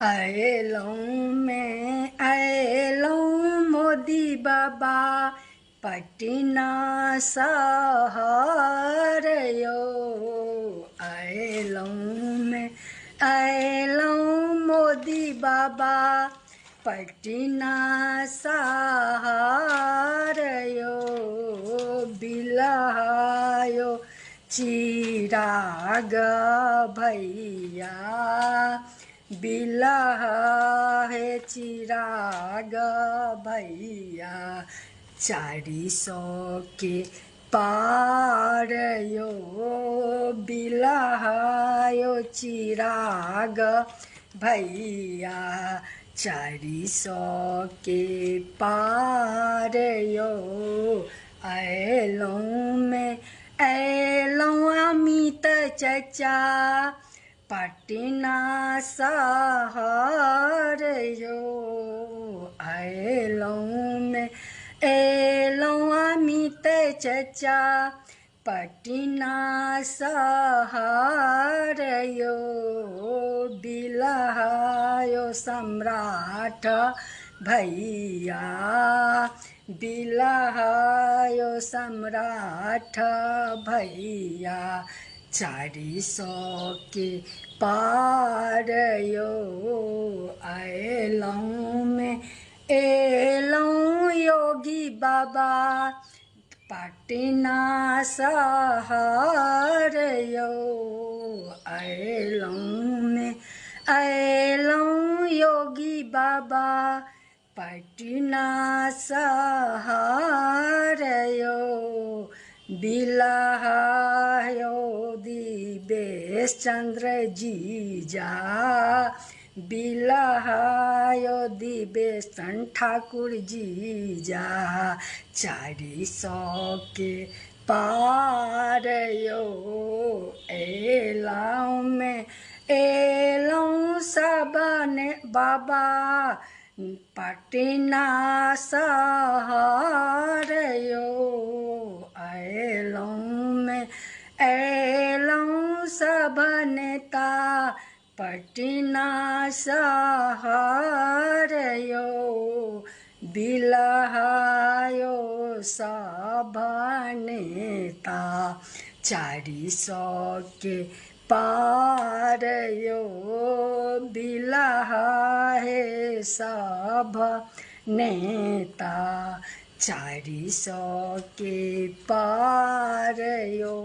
आएलौं मैं आएलौं मोदी बाबा पटना शहर यो। आएलौं मैं आएलौं मोदी बाबा पटना शहर यो। बिलहायो चिराग भैया बिलह है चिराग भैया 400 के पार यो। बिलह यो चिराग भैया 400 के पार यो। आएलौं मैं आएलौं अमित चचा पटना शहर यो। आएलौं मैं आएलौं अमित चचा पटना शहर यो। बिलहायो सम्राट भैया बिलहायो सम्राट भैया 400 के पार यो। आएलौं मैं आएलौं योगी बाबा पटना शहर यो। आएलौं मैं आएलौं योगी बाबा पटना शहर यो। बिलहायो दिवेश चंद्र जीजा बिलहायो दिवेश ठाकुर जीजा 400 के पार यो। आएलौं मैं आएलौं सबने बाबा पटना शहर यो। आएलौं मैं आएलौं सब नेता पटना शहर यो। बिलहायो सब नेता 400 के पार यो। बिलहाए सब नेता 400 के पार यो।